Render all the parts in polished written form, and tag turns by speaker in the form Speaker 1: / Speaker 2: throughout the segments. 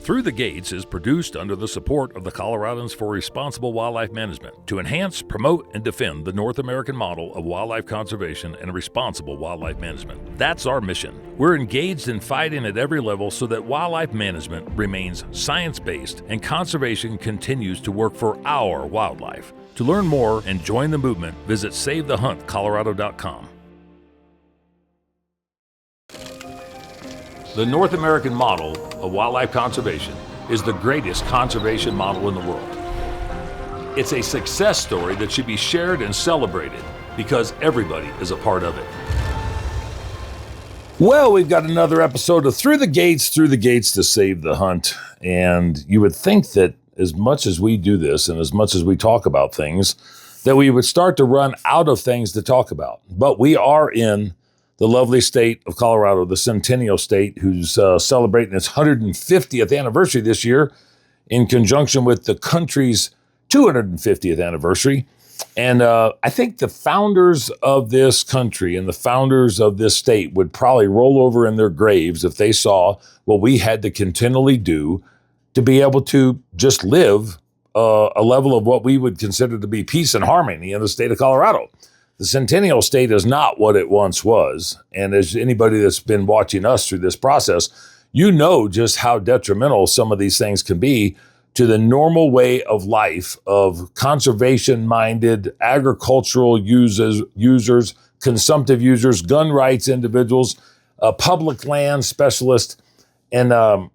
Speaker 1: Through the Gates is produced under the support of the Coloradans for Responsible Wildlife Management to enhance, promote, and defend the North American model of wildlife conservation and responsible wildlife management. That's our mission. We're engaged in fighting at every level so that wildlife management remains science-based and conservation continues to work for our wildlife. To learn more and join the movement, visit SaveTheHuntColorado.com. The North American model of wildlife conservation is the greatest conservation model in the world. It's a success story that should be shared and celebrated because everybody is a part of it. Well, we've got another episode of Through the Gates to Save the Hunt. And you would think that as much as we do this and as much as we talk about things, that we would start to run out of things to talk about. But we are in the lovely state of Colorado, the Centennial State, who's celebrating its 150th anniversary this year in conjunction with the country's 250th anniversary. And I think the founders of this country and the founders of this state would probably roll over in their graves if they saw what we had to continually do to be able to just live a level of what we would consider to be peace and harmony in the state of Colorado. The Centennial State is not what it once was. And as anybody that's been watching us through this process, you know just how detrimental some of these things can be to the normal way of life of conservation-minded agricultural users, consumptive users, gun rights individuals, public land specialists. And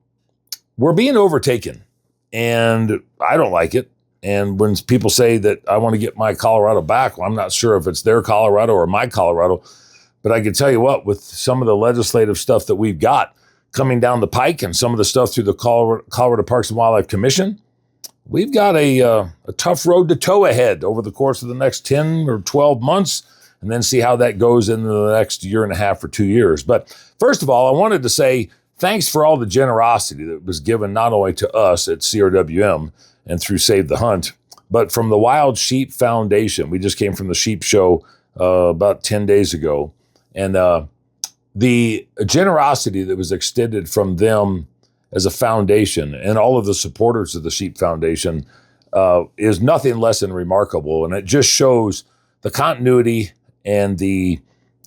Speaker 1: we're being overtaken. And I don't like it. And when people say that I want to get my Colorado back, well, I'm not sure if it's their Colorado or my Colorado. But I can tell you what, with some of the legislative stuff that we've got coming down the pike and some of the stuff through the Colorado Parks and Wildlife Commission, we've got a tough road to toe ahead over the course of the next 10 or 12 months, and then see how that goes into the next year and a half or 2 years. But first of all, I wanted to say thanks for all the generosity that was given not only to us at CRWM and through Save the Hunt, but from the Wild Sheep Foundation. We just came from the sheep show about 10 days ago. And the generosity that was extended from them as a foundation and all of the supporters of the Sheep Foundation is nothing less than remarkable. And it just shows the continuity and the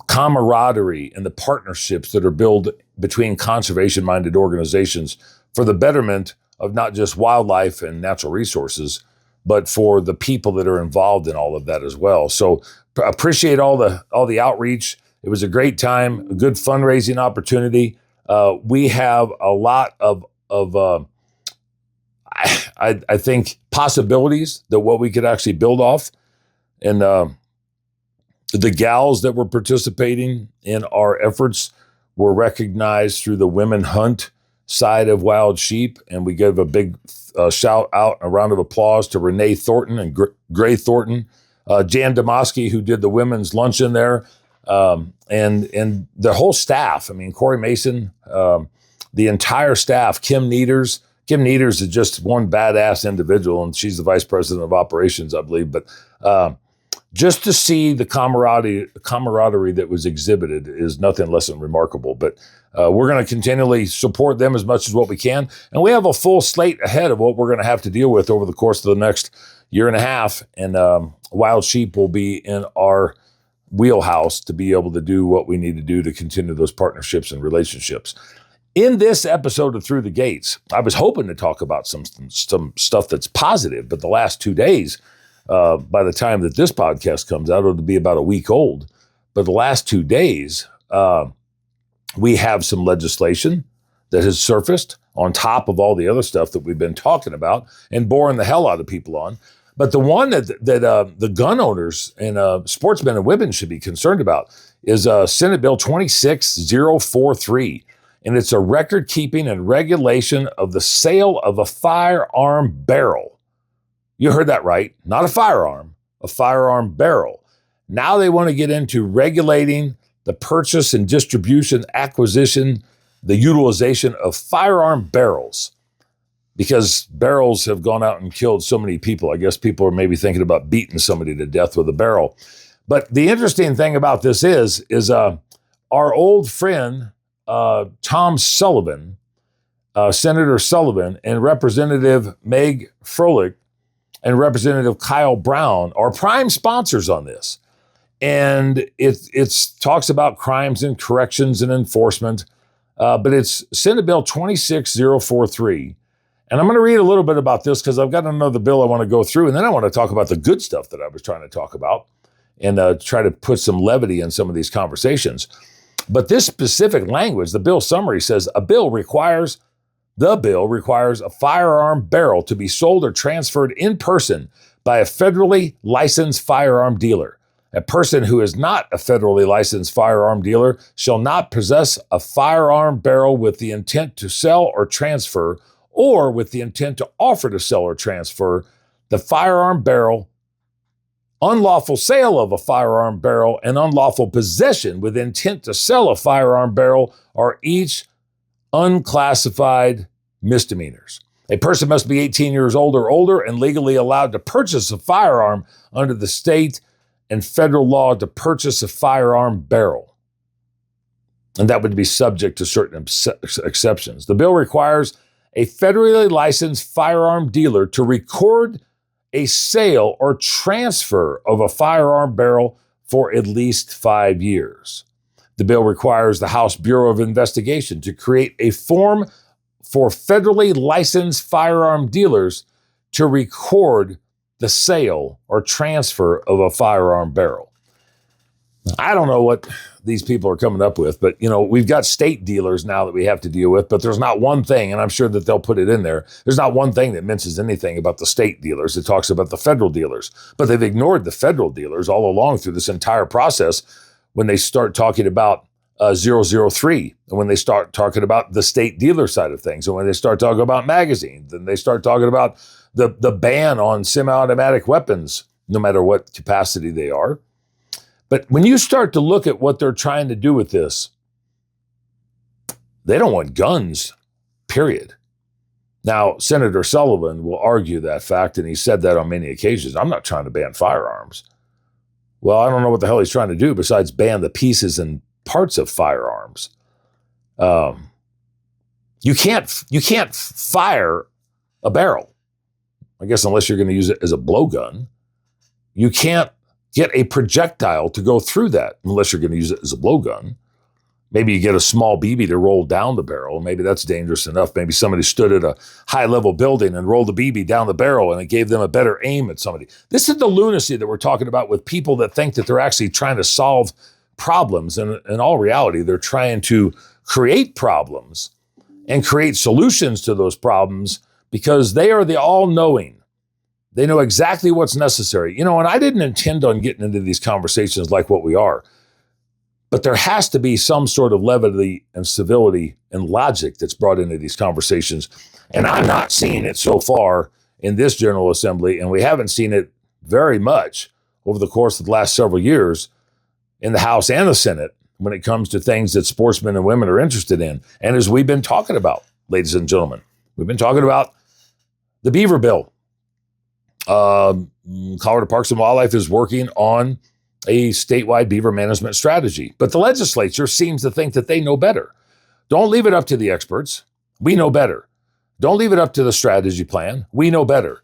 Speaker 1: camaraderie and the partnerships that are built between conservation-minded organizations for the betterment of not just wildlife and natural resources, but for the people that are involved in all of that as well. So appreciate all the outreach. It was a great time, a good fundraising opportunity. We have a lot of I think possibilities that what we could actually build off. And the gals that were participating in our efforts were recognized through the Women Hunt side of Wild Sheep, and we gave a big shout out, a round of applause to Renee Thornton and Gray Thornton, Jan Demosky, who did the women's luncheon there, and the whole staff. I mean, Corey Mason, the entire staff, Kim Needers. Kim Needers is just one badass individual, and she's the vice president of operations, I believe. But just to see the camaraderie that was exhibited is nothing less than remarkable. But we're going to continually support them as much as what we can. And we have a full slate ahead of what we're going to have to deal with over the course of the next year and a half. And Wild Sheep will be in our wheelhouse to be able to do what we need to do to continue those partnerships and relationships. In this episode of Through the Gates, I was hoping to talk about some stuff that's positive, but the last 2 days, by the time that this podcast comes out, it'll be about a week old. But the last 2 days, we have some legislation that has surfaced on top of all the other stuff that we've been talking about and boring the hell out of people on. But the one that the gun owners and sportsmen and women should be concerned about is Senate Bill 26043. And it's a record keeping and regulation of the sale of a firearm barrel. You heard that right. Not a firearm barrel. Now they want to get into regulating the purchase and distribution, acquisition, the utilization of firearm barrels, because barrels have gone out and killed so many people. I guess people are maybe thinking about beating somebody to death with a barrel. But the interesting thing about this is our old friend, Tom Sullivan, Senator Sullivan and Representative Meg Froelich and Representative Kyle Brown are prime sponsors on this. And it talks about crimes and corrections and enforcement, but it's Senate Bill 26043. And I'm going to read a little bit about this because I've got another bill I want to go through, and then I want to talk about the good stuff that I was trying to talk about and try to put some levity in some of these conversations. But this specific language, the bill summary says, the bill requires a firearm barrel to be sold or transferred in person by a federally licensed firearm dealer. A person who is not a federally licensed firearm dealer shall not possess a firearm barrel with the intent to sell or transfer, or with the intent to offer to sell or transfer the firearm barrel. Unlawful sale of a firearm barrel and unlawful possession with intent to sell a firearm barrel are each unclassified misdemeanors. A person must be 18 years old or older and legally allowed to purchase a firearm under the state and federal law to purchase a firearm barrel. And that would be subject to certain exceptions. The bill requires a federally licensed firearm dealer to record a sale or transfer of a firearm barrel for at least 5 years. The bill requires the House Bureau of Investigation to create a form for federally licensed firearm dealers to record the sale or transfer of a firearm barrel. I don't know what these people are coming up with, but we've got state dealers now that we have to deal with, but there's not one thing, and I'm sure that they'll put it in there, there's not one thing that mentions anything about the state dealers. It talks about the federal dealers, but they've ignored the federal dealers all along through this entire process when they start talking about 003, and when they start talking about the state dealer side of things, and when they start talking about magazines, and they start talking about the ban on semi-automatic weapons, no matter what capacity they are. But when you start to look at what they're trying to do with this, they don't want guns, period. Now, Senator Sullivan will argue that fact, and he said that on many occasions. I'm not trying to ban firearms. Well, I don't know what the hell he's trying to do besides ban the pieces and parts of firearms. You can't fire a barrel, I guess, unless you're going to use it as a blowgun. You can't get a projectile to go through that unless you're going to use it as a blowgun. Maybe you get a small BB to roll down the barrel. Maybe that's dangerous enough. Maybe somebody stood at a high-level building and rolled a BB down the barrel and it gave them a better aim at somebody. This is the lunacy that we're talking about with people that think that they're actually trying to solve problems. And in all reality, they're trying to create problems and create solutions to those problems because they are the all-knowing. They know exactly what's necessary. And I didn't intend on getting into these conversations like what we are, but there has to be some sort of levity and civility and logic that's brought into these conversations. And I'm not seeing it so far in this General Assembly, and we haven't seen it very much over the course of the last several years in the House and the Senate when it comes to things that sportsmen and women are interested in. And as we've been talking about, ladies and gentlemen, we've been talking about the beaver bill. Colorado Parks and Wildlife is working on a statewide beaver management strategy, but the legislature seems to think that they know better. Don't leave it up to the experts. We know better. Don't leave it up to the strategy plan. We know better.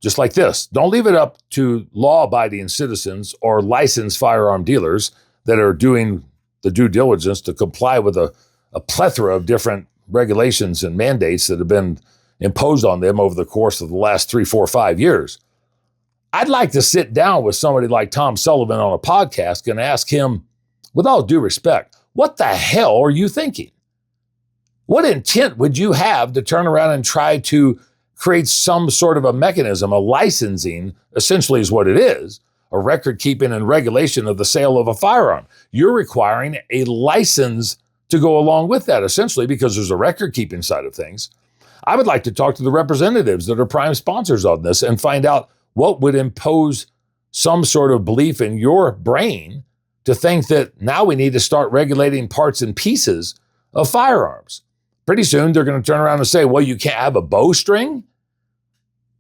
Speaker 1: Just like this. Don't leave it up to law-abiding citizens or licensed firearm dealers that are doing the due diligence to comply with a plethora of different regulations and mandates that have been imposed on them over the course of the last 3, 4, 5 years. I'd like to sit down with somebody like Tom Sullivan on a podcast and ask him, with all due respect, what the hell are you thinking? What intent would you have to turn around and try to create some sort of a mechanism, a licensing, essentially is what it is, a record keeping and regulation of the sale of a firearm? You're requiring a license to go along with that, essentially, because there's a record keeping side of things. I would like to talk to the representatives that are prime sponsors on this and find out what would impose some sort of belief in your brain to think that now we need to start regulating parts and pieces of firearms. Pretty soon they're going to turn around and say, well, you can't have a bowstring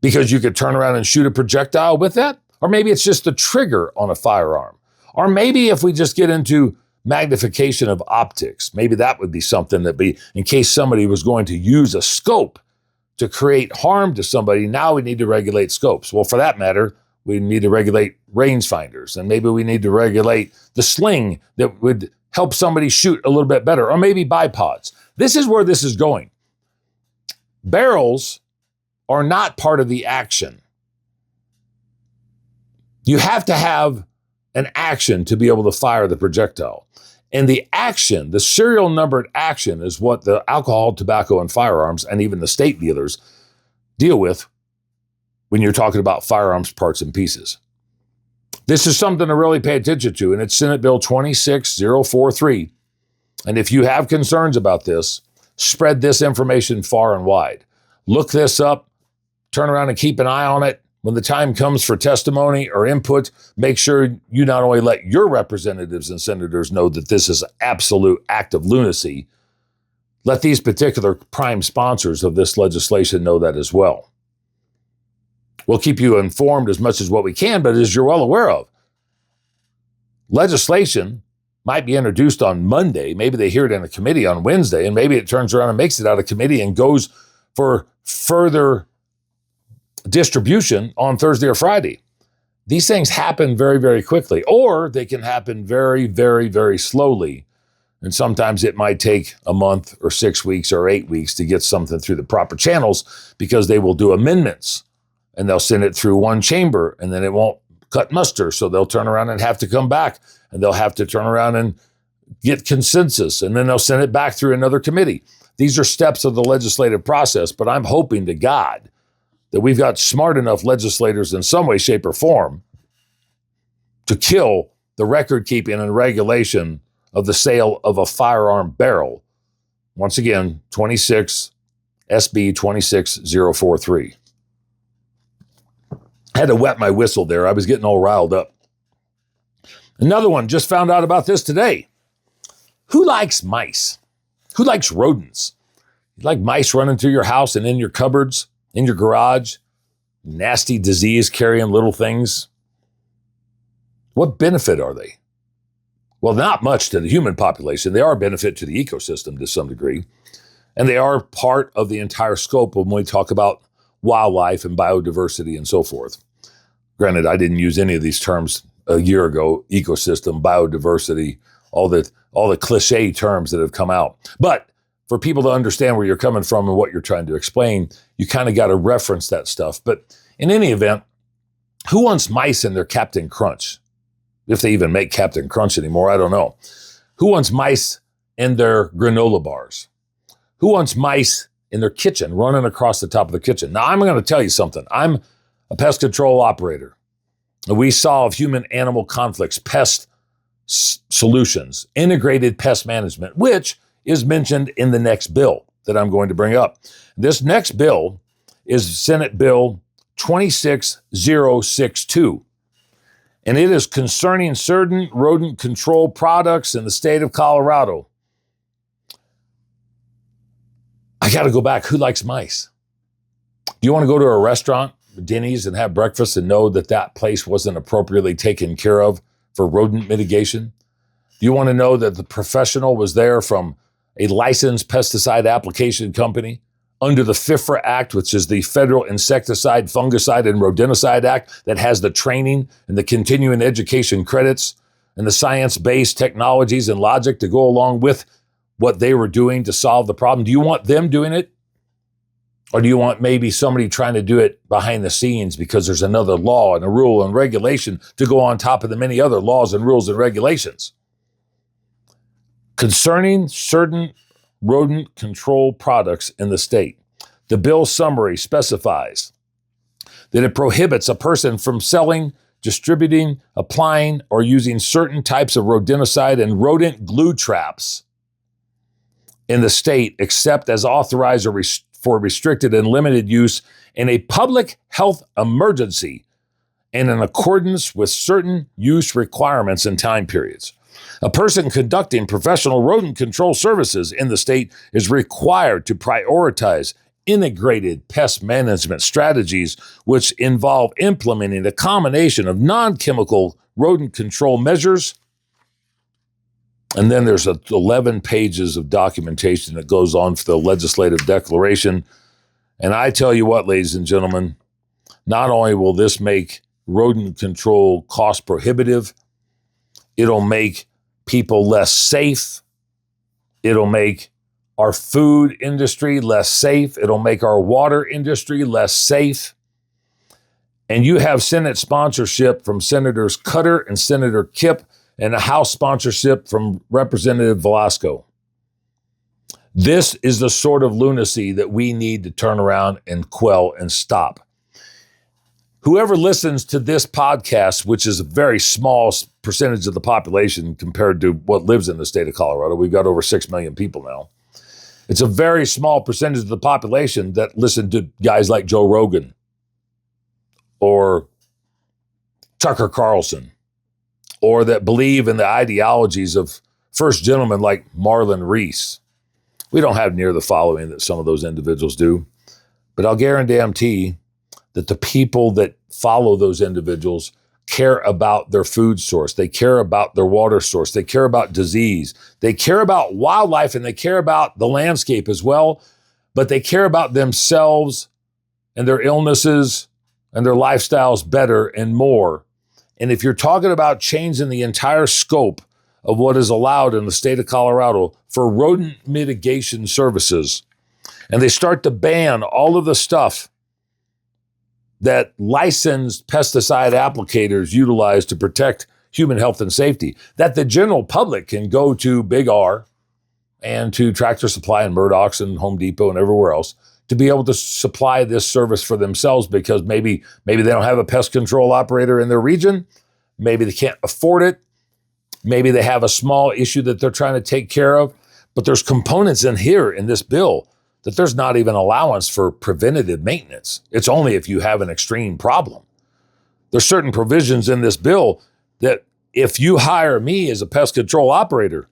Speaker 1: because you could turn around and shoot a projectile with that. Or maybe it's just the trigger on a firearm. Or maybe if we just get into magnification of optics. Maybe that would be something that be in case somebody was going to use a scope to create harm to somebody. Now we need to regulate scopes. Well, for that matter, we need to regulate rangefinders, and maybe we need to regulate the sling that would help somebody shoot a little bit better, or maybe bipods. This is where this is going. Barrels are not part of the action. You have to have an action to be able to fire the projectile. And the action, the serial numbered action, is what the alcohol, tobacco, and firearms, and even the state dealers deal with when you're talking about firearms parts and pieces. This is something to really pay attention to, and it's Senate Bill 26043. And if you have concerns about this, spread this information far and wide. Look this up, turn around and keep an eye on it. When the time comes for testimony or input, make sure you not only let your representatives and senators know that this is an absolute act of lunacy, let these particular prime sponsors of this legislation know that as well. We'll keep you informed as much as what we can, but as you're well aware of, legislation might be introduced on Monday. Maybe they hear it in a committee on Wednesday, and maybe it turns around and makes it out of committee and goes for further distribution on Thursday or Friday. These things happen very, very quickly, or they can happen very, very, very slowly. And sometimes it might take a month or 6 weeks or 8 weeks to get something through the proper channels, because they will do amendments and they'll send it through one chamber and then it won't cut muster. So they'll turn around and have to come back, and they'll have to turn around and get consensus, and then they'll send it back through another committee. These are steps of the legislative process, but I'm hoping to God that we've got smart enough legislators in some way, shape, or form to kill the record keeping and regulation of the sale of a firearm barrel. Once again, 26 SB 26043. I had to wet my whistle there. I was getting all riled up. Another one, just found out about this today. Who likes mice? Who likes rodents? You like mice running through your house and in your cupboards, in your garage? Nasty disease carrying little things. What benefit are they? Well, not much to the human population. They are a benefit to the ecosystem to some degree. And they are part of the entire scope when we talk about wildlife and biodiversity and so forth. Granted, I didn't use any of these terms a year ago: ecosystem, biodiversity, all the cliche terms that have come out. But for people to understand where you're coming from and what you're trying to explain, you kind of got to reference that stuff. But in any event, who wants mice in their Captain Crunch? If they even make Captain Crunch anymore, I don't know. Who wants mice in their granola bars? Who wants mice in their kitchen, running across the top of the kitchen? Now, I'm going to tell you something. I'm a pest control operator. We solve human-animal conflicts, pest solutions, integrated pest management, which is mentioned in the next bill that I'm going to bring up. This next bill is Senate Bill 26062, and it is concerning certain rodent control products in the state of Colorado. I got to go back. Who likes mice? Do you want to go to a restaurant, Denny's, and have breakfast and know that that place wasn't appropriately taken care of for rodent mitigation? Do you want to know that the professional was there from a licensed pesticide application company under the FIFRA Act, which is the Federal Insecticide, Fungicide, and Rodenticide Act, that has the training and the continuing education credits and the science-based technologies and logic to go along with what they were doing to solve the problem? Do you want them doing it? Or do you want maybe somebody trying to do it behind the scenes because there's another law and a rule and regulation to go on top of the many other laws and rules and regulations? Concerning certain rodent control products in the state, the bill summary specifies that it prohibits a person from selling, distributing, applying, or using certain types of rodenticide and rodent glue traps in the state, except as authorized or for restricted and limited use in a public health emergency and in accordance with certain use requirements and time periods. A person conducting professional rodent control services in the state is required to prioritize integrated pest management strategies, which involve implementing a combination of non-chemical rodent control measures And then there's 11 pages of documentation that goes on for the legislative declaration. And I tell you what, ladies and gentlemen, not only will this make rodent control cost prohibitive, it'll make people less safe. It'll make our food industry less safe. It'll make our water industry less safe. And you have Senate sponsorship from Senators Cutter and Senator Kipp, and a House sponsorship from Representative Velasco. This is the sort of lunacy that we need to turn around and quell and stop. Whoever listens to this podcast, which is a very small percentage of the population compared to what lives in the state of Colorado, we've got over 6 million people now. It's a very small percentage of the population that listen to guys like Joe Rogan or Tucker Carlson, or that believe in the ideologies of first gentlemen like Marlon Reese. We don't have near the following that some of those individuals do, but I'll guarantee that the people that follow those individuals care about their food source. They care about their water source. They care about disease. They care about wildlife, and they care about the landscape as well, but they care about themselves and their illnesses and their lifestyles better and more. And if you're talking about changing the entire scope of what is allowed in the state of Colorado for rodent mitigation services, and they start to ban all of the stuff that licensed pesticide applicators utilize to protect human health and safety, that the general public can go to Big R and to Tractor Supply and Murdoch's and Home Depot and everywhere else to be able to supply this service for themselves, because maybe they don't have a pest control operator in their region. Maybe they can't afford it. Maybe they have a small issue that they're trying to take care of. But there's components in here in this bill that there's not even allowance for preventative maintenance. It's only if you have an extreme problem. There's certain provisions in this bill that if you hire me as a pest control operator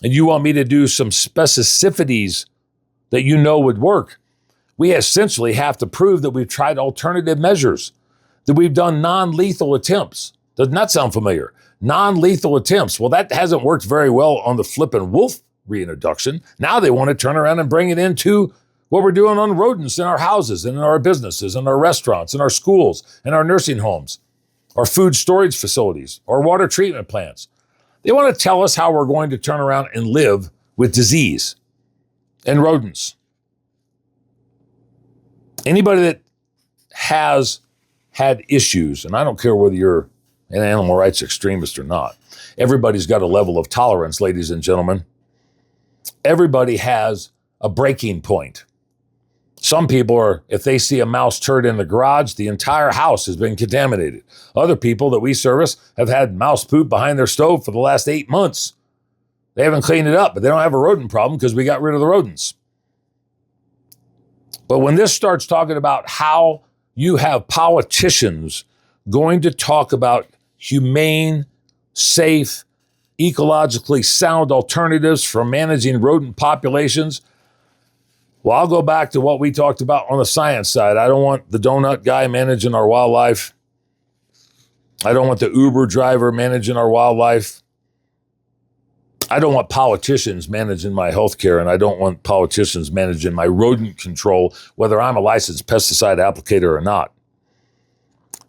Speaker 1: and you want me to do some specificities that you know would work, we essentially have to prove that we've tried alternative measures, that we've done non-lethal attempts. Doesn't that sound familiar? Non-lethal attempts. Well, that hasn't worked very well on the flippin' wolf reintroduction. Now they want to turn around and bring it into what we're doing on rodents in our houses and in our businesses and our restaurants and our schools and our nursing homes, our food storage facilities, our water treatment plants. They want to tell us how we're going to turn around and live with disease and rodents. Anybody that has had issues, and I don't care whether you're an animal rights extremist or not, everybody's got a level of tolerance, ladies and gentlemen. Everybody has a breaking point. Some people are, if they see a mouse turd in the garage, the entire house has been contaminated. Other people that we service have had mouse poop behind their stove for the last 8 months. They haven't cleaned it up, but they don't have a rodent problem because we got rid of the rodents. But when this starts talking about how you have politicians going to talk about humane, safe, ecologically sound alternatives for managing rodent populations, well, I'll go back to what we talked about on the science side. I don't want the donut guy managing our wildlife. I don't want the Uber driver managing our wildlife. I don't want politicians managing my healthcare, and I don't want politicians managing my rodent control, whether I'm a licensed pesticide applicator or not.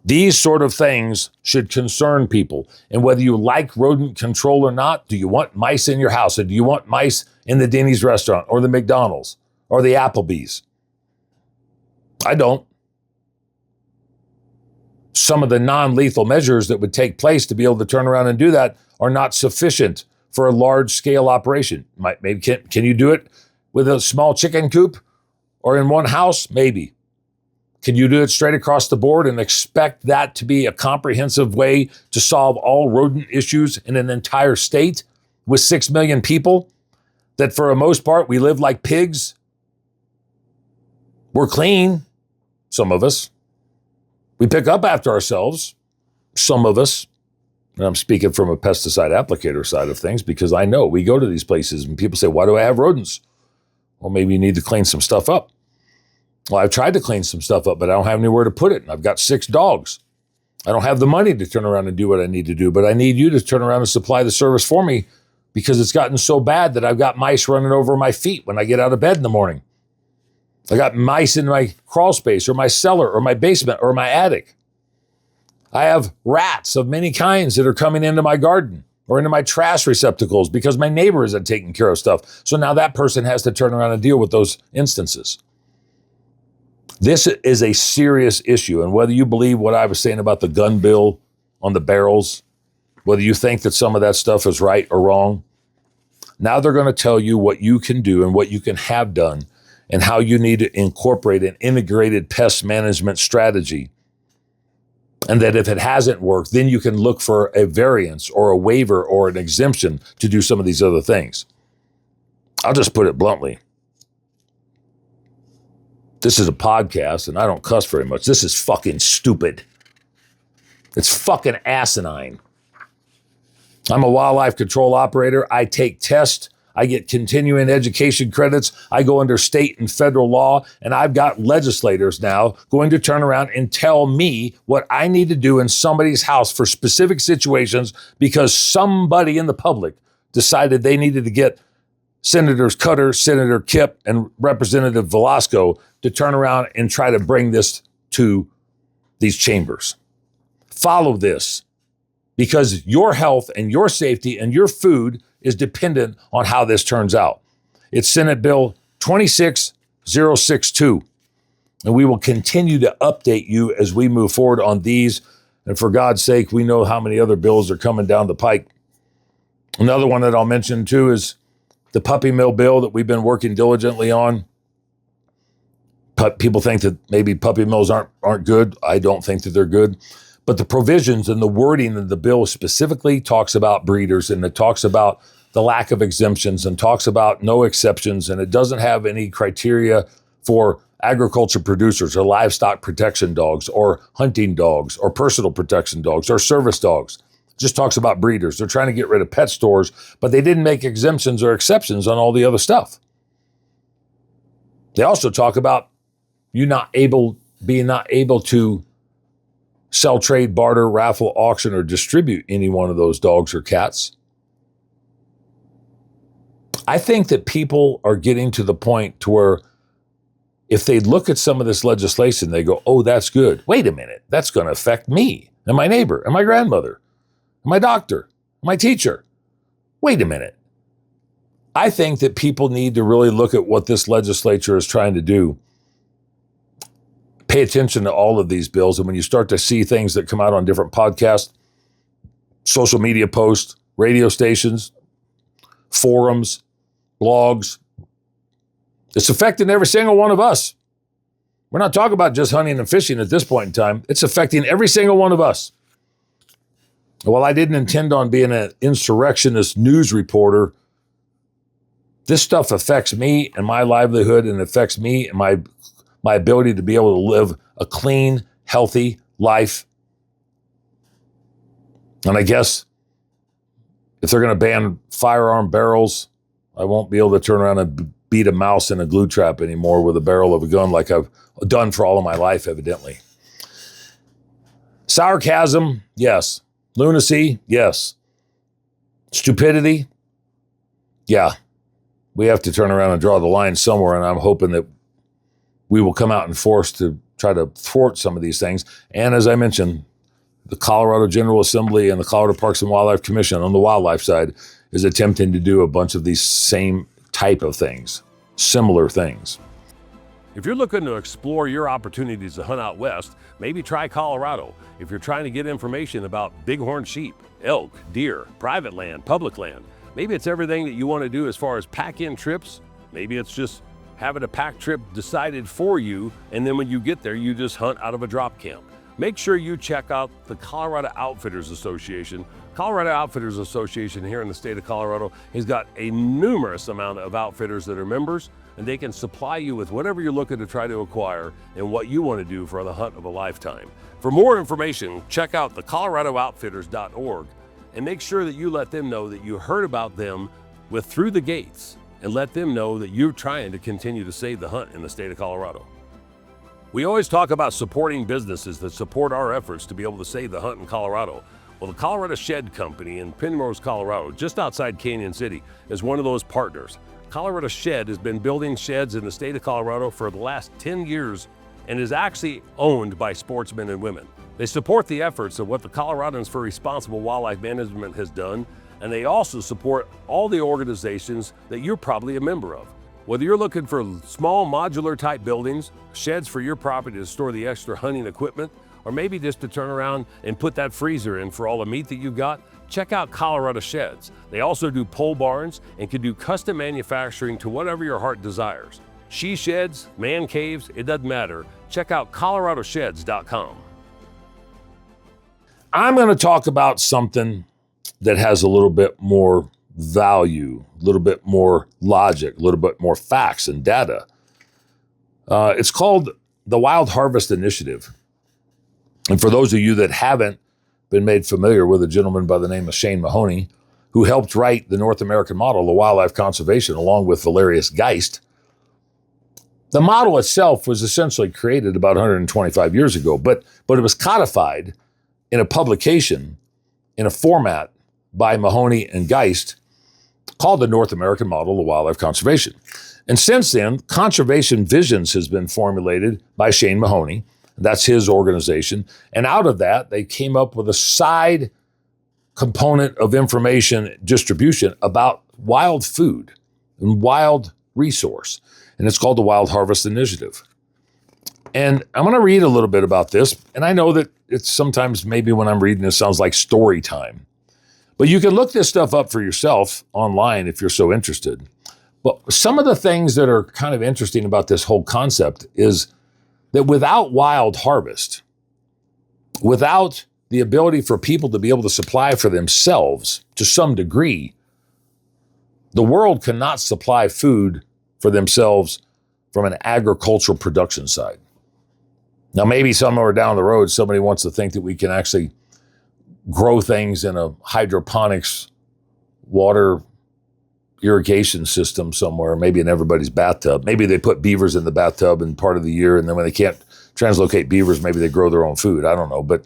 Speaker 1: These sort of things should concern people. And whether you like rodent control or not, do you want mice in your house? Or do you want mice in the Denny's restaurant or the McDonald's or the Applebee's? I don't. Some of the non-lethal measures that would take place to be able to turn around and do that are not sufficient for a large-scale operation. Maybe can you do it with a small chicken coop or in one house? Maybe. Can you do it straight across the board and expect that to be a comprehensive way to solve all rodent issues in an entire state with 6 million people that for the most part we live like pigs? We're clean, some of us. We pick up after ourselves, some of us. And I'm speaking from a pesticide applicator side of things because I know we go to these places and people say, why do I have rodents? Well, maybe you need to clean some stuff up. Well, I've tried to clean some stuff up, but I don't have anywhere to put it. And I've got 6 dogs. I don't have the money to turn around and do what I need to do, but I need you to turn around and supply the service for me because it's gotten so bad that I've got mice running over my feet when I get out of bed in the morning. I got mice in my crawl space or my cellar or my basement or my attic. I have rats of many kinds that are coming into my garden or into my trash receptacles because my neighbor isn't taking care of stuff. So now that person has to turn around and deal with those instances. This is a serious issue. And whether you believe what I was saying about the gun bill on the barrels, whether you think that some of that stuff is right or wrong, now they're going to tell you what you can do and what you can have done and how you need to incorporate an integrated pest management strategy. And that if it hasn't worked, then you can look for a variance or a waiver or an exemption to do some of these other things. I'll just put it bluntly. This is a podcast and I don't cuss very much. This is fucking stupid. It's fucking asinine. I'm a wildlife control operator. I take tests. I get continuing education credits. I go under state and federal law, and I've got legislators now going to turn around and tell me what I need to do in somebody's house for specific situations because somebody in the public decided they needed to get Senators Cutter, Senator Kipp, and Representative Velasco to turn around and try to bring this to these chambers. Follow this, because your health and your safety and your food is dependent on how this turns out. It's Senate Bill 26062. And we will continue to update you as we move forward on these. And for God's sake, we know how many other bills are coming down the pike. Another one that I'll mention too is the puppy mill bill that we've been working diligently on. People think that maybe puppy mills aren't good. I don't think that they're good. But the provisions and the wording of the bill specifically talks about breeders, and it talks about the lack of exemptions and talks about no exceptions, and it doesn't have any criteria for agriculture producers or livestock protection dogs or hunting dogs or personal protection dogs or service dogs. It just talks about breeders. They're trying to get rid of pet stores, but they didn't make exemptions or exceptions on all the other stuff. They also talk about you being not able to sell, trade, barter, raffle, auction, or distribute any one of those dogs or cats. I think that people are getting to the point to where if they look at some of this legislation, they go, oh, that's good. Wait a minute, that's going to affect me and my neighbor and my grandmother, and my doctor, and my teacher. Wait a minute. I think that people need to really look at what this legislature is trying to do. Pay attention to all of these bills. And when you start to see things that come out on different podcasts, social media posts, radio stations, forums, blogs, it's affecting every single one of us. We're not talking about just hunting and fishing at this point in time. It's affecting every single one of us. While I didn't intend on being an insurrectionist news reporter, this stuff affects me and my livelihood, and affects me and my ability to be able to live a clean, healthy life. And I guess if they're going to ban firearm barrels, I won't be able to turn around and beat a mouse in a glue trap anymore with a barrel of a gun like I've done for all of my life, evidently. Sarcasm, yes. Lunacy, yes. Stupidity, yeah. We have to turn around and draw the line somewhere, and I'm hoping that we will come out in force to try to thwart some of these things. And as I mentioned, the Colorado General Assembly and the Colorado Parks and Wildlife Commission on the wildlife side is attempting to do a bunch of these same type of things, similar things.
Speaker 2: If you're looking to explore your opportunities to hunt out west, maybe try Colorado. If you're trying to get information about bighorn sheep, elk, deer, private land, public land, maybe it's everything that you want to do as far as pack-in trips. Maybe it's just having a pack trip decided for you, and then when you get there, you just hunt out of a drop camp. Make sure you check out the Colorado Outfitters Association. Colorado Outfitters Association here in the state of Colorado has got a numerous amount of outfitters that are members, and they can supply you with whatever you're looking to try to acquire and what you want to do for the hunt of a lifetime. For more information, check out the coloradooutfitters.org and make sure that you let them know that you heard about them with Through the Gates, and let them know that you're trying to continue to save the hunt in the state of Colorado. We always talk about supporting businesses that support our efforts to be able to save the hunt in Colorado. Well, the Colorado Shed Company in Primrose, Colorado, just outside Canyon City, is one of those partners. Colorado Shed has been building sheds in the state of Colorado for the last 10 years and is actually owned by sportsmen and women. They support the efforts of what the Coloradans for Responsible Wildlife Management has done, and they also support all the organizations that you're probably a member of. Whether you're looking for small modular type buildings, sheds for your property to store the extra hunting equipment, or maybe just to turn around and put that freezer in for all the meat that you've got, check out Colorado Sheds. They also do pole barns and can do custom manufacturing to whatever your heart desires. She sheds, man caves, it doesn't matter. Check out coloradosheds.com.
Speaker 1: I'm going to talk about something that has a little bit more value, a little bit more logic, a little bit more facts and data. It's called the Wild Harvest Initiative. And for those of you that haven't been made familiar with a gentleman by the name of Shane Mahoney, who helped write the North American model of wildlife conservation along with Valerius Geist, the model itself was essentially created about 125 years ago, but it was codified in a publication in a format by Mahoney and Geist called the North American Model of Wildlife Conservation. And since then, Conservation Visions has been formulated by Shane Mahoney. That's his organization. And out of that, they came up with a side component of information distribution about wild food and wild resource. And it's called the Wild Harvest Initiative. And I'm going to read a little bit about this. And I know that it's sometimes maybe when I'm reading this sounds like story time. But you can look this stuff up for yourself online if you're so interested. But some of the things that are kind of interesting about this whole concept is that without wild harvest, without the ability for people to be able to supply for themselves to some degree, the world cannot supply food for themselves from an agricultural production side. Now, maybe somewhere down the road, somebody wants to think that we can actually grow things in a hydroponics water irrigation system somewhere, maybe in everybody's bathtub. Maybe they put beavers in the bathtub in part of the year, and then when they can't translocate beavers, maybe they grow their own food. I don't know. But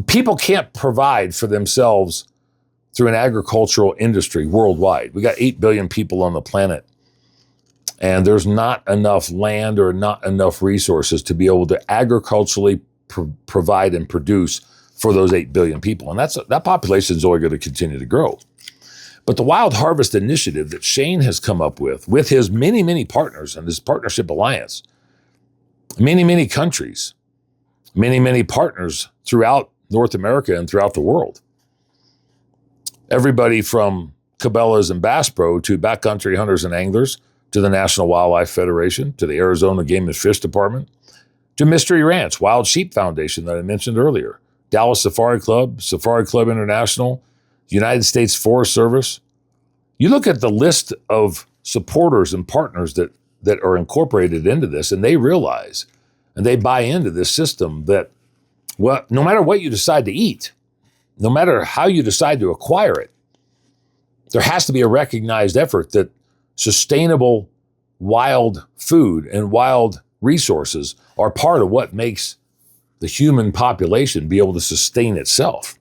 Speaker 1: people can't provide for themselves through an agricultural industry worldwide. We got 8 billion people on the planet, and there's not enough land or not enough resources to be able to agriculturally provide and produce for those 8 billion people. And that population is only going to continue to grow. But the Wild Harvest Initiative that Shane has come up with his many, many partners and his partnership alliance, many, many countries, many, many partners throughout North America and throughout the world. Everybody from Cabela's and Bass Pro to backcountry hunters and anglers, to the National Wildlife Federation, to the Arizona Game and Fish Department, to Mystery Ranch, Wild Sheep Foundation that I mentioned earlier, Dallas Safari Club International, United States Forest Service. You look at the list of supporters and partners that are incorporated into this, and they realize and they buy into this system that no matter what you decide to eat, no matter how you decide to acquire it, there has to be a recognized effort that sustainable wild food and wild resources are part of what makes the human population be able to sustain itself.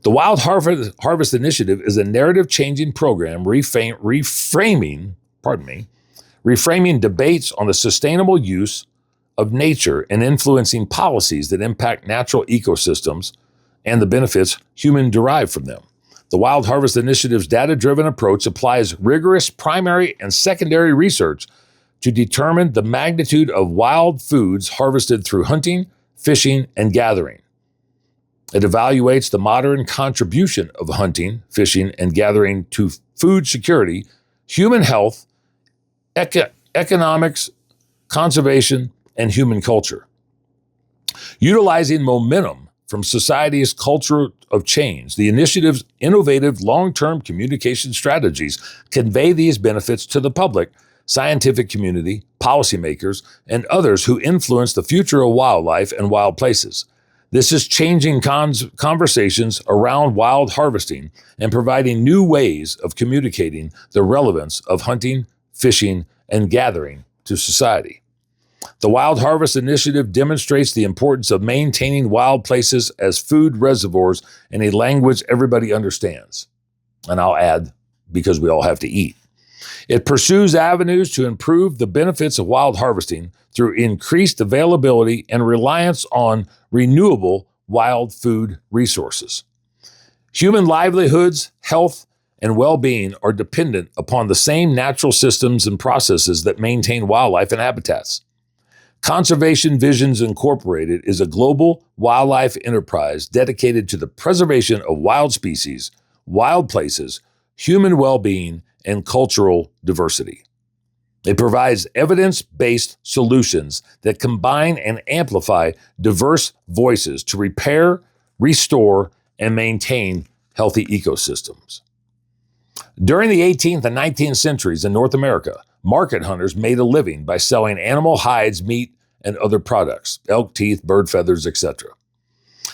Speaker 1: The Wild Harvest Initiative is a narrative-changing program reframing debates on the sustainable use of nature and influencing policies that impact natural ecosystems and the benefits humans derive from them. The Wild Harvest Initiative's data-driven approach applies rigorous primary and secondary research to determine the magnitude of wild foods harvested through hunting, fishing, and gathering. It evaluates the modern contribution of hunting, fishing, and gathering to food security, human health, economics, conservation, and human culture. Utilizing momentum from society's culture of change, the initiative's innovative long-term communication strategies convey these benefits to the public, scientific community, policymakers, and others who influence the future of wildlife and wild places. This is changing conversations around wild harvesting and providing new ways of communicating the relevance of hunting, fishing, and gathering to society. The Wild Harvest Initiative demonstrates the importance of maintaining wild places as food reservoirs in a language everybody understands. And I'll add, because we all have to eat. It pursues avenues to improve the benefits of wild harvesting through increased availability and reliance on renewable wild food resources. Human livelihoods, health, and well-being are dependent upon the same natural systems and processes that maintain wildlife and habitats. Conservation Visions Incorporated is a global wildlife enterprise dedicated to the preservation of wild species, wild places, human well-being, and cultural diversity. It provides evidence-based solutions that combine and amplify diverse voices to repair, restore, and maintain healthy ecosystems. During the 18th and 19th centuries in North America, market hunters made a living by selling animal hides, meat, and other products, elk teeth, bird feathers, etc.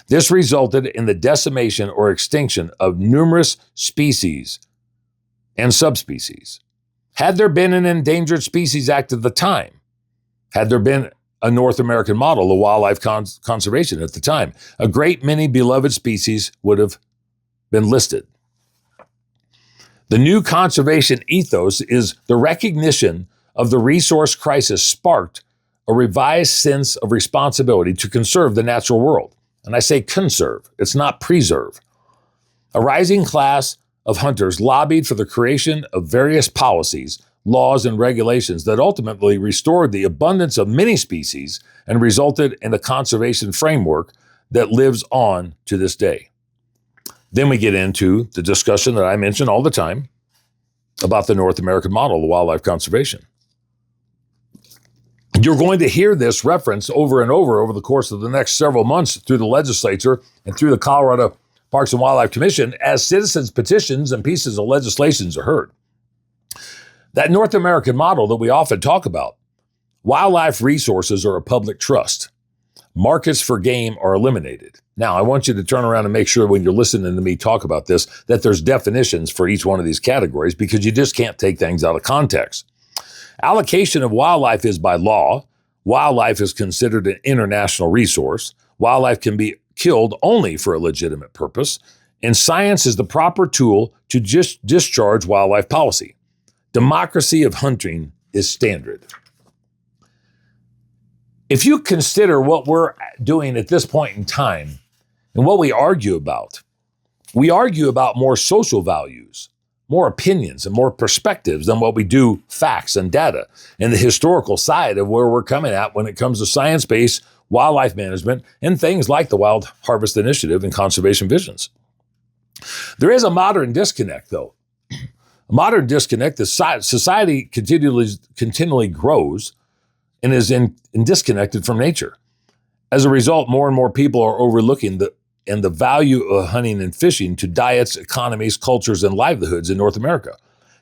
Speaker 1: This resulted in the decimation or extinction of numerous species and subspecies. Had there been an Endangered Species Act at the time, had there been a North American model of wildlife conservation at the time, a great many beloved species would have been listed. The new conservation ethos is the recognition of the resource crisis sparked a revised sense of responsibility to conserve the natural world. And I say conserve, it's not preserve. A rising class of hunters lobbied for the creation of various policies, laws, and regulations that ultimately restored the abundance of many species and resulted in a conservation framework that lives on to this day. Then we get into the discussion that I mention all the time about the North American model of wildlife conservation. You're going to hear this reference over and over the course of the next several months through the legislature and through the Colorado Parks and Wildlife Commission as citizens' petitions and pieces of legislation are heard. That North American model that we often talk about, wildlife resources are a public trust. Markets for game are eliminated. Now, I want you to turn around and make sure when you're listening to me talk about this, that there's definitions for each one of these categories because you just can't take things out of context. Allocation of wildlife is by law. Wildlife is considered an international resource. Wildlife can be killed only for a legitimate purpose. And science is the proper tool to just discharge wildlife policy. Democracy of hunting is standard. If you consider what we're doing at this point in time and what we argue about more social values, more opinions, and more perspectives than what we do facts and data and the historical side of where we're coming at when it comes to science-based wildlife management and things like the Wild Harvest Initiative and conservation visions. There is a modern disconnect, though. A modern disconnect. The society continually grows and is disconnected from nature. As a result, more and more people are overlooking the value of hunting and fishing to diets, economies, cultures, and livelihoods in North America.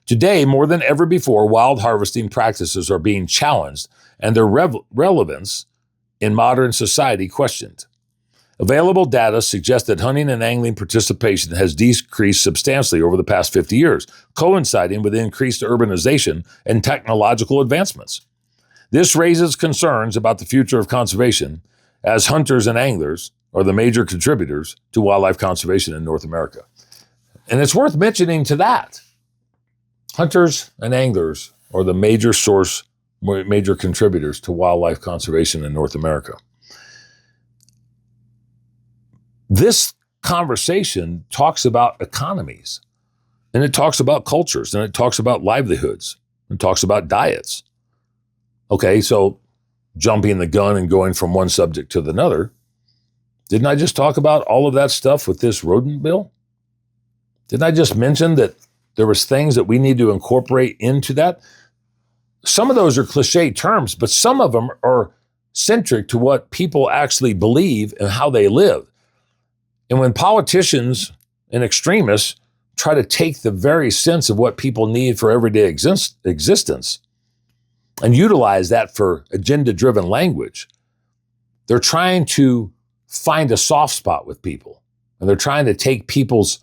Speaker 1: Today, more than ever before, wild harvesting practices are being challenged and their relevance in modern society questioned. Available data suggests that hunting and angling participation has decreased substantially over the past 50 years, coinciding with increased urbanization and technological advancements. This raises concerns about the future of conservation, as hunters and anglers are the major contributors to wildlife conservation in North America. And it's worth mentioning to that. Hunters and anglers are the major contributors to wildlife conservation in North America. This conversation talks about economies, and it talks about cultures, and it talks about livelihoods, and talks about diets. Okay, so jumping the gun and going from one subject to another, didn't I just talk about all of that stuff with this rodent bill? Didn't I just mention that there was things that we need to incorporate into that? Some of those are cliche terms, but some of them are centric to what people actually believe and how they live. And when politicians and extremists try to take the very sense of what people need for everyday existence and utilize that for agenda-driven language, they're trying to find a soft spot with people. And they're trying to take people's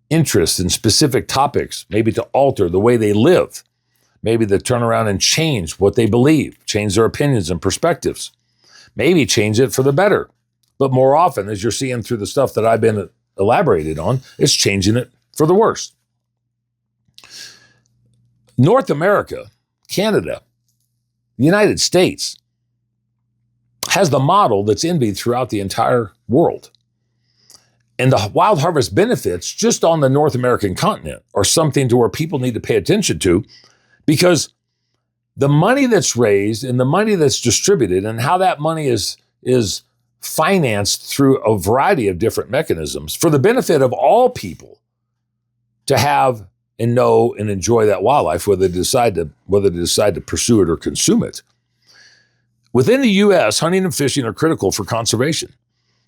Speaker 1: interest in specific topics, maybe to alter the way they live. maybe they turn around and change what they believe, change their opinions and perspectives, maybe change it for the better. But more often, as you're seeing through the stuff that I've been elaborated on, it's changing it for the worse. North America, Canada, the United States has the model that's envied throughout the entire world. And the wild harvest benefits just on the North American continent are something to where people need to pay attention to, because the money that's raised and the money that's distributed and how that money is financed through a variety of different mechanisms for the benefit of all people to have and know and enjoy that wildlife, whether they decide to pursue it or consume it. Within the U.S., hunting and fishing are critical for conservation.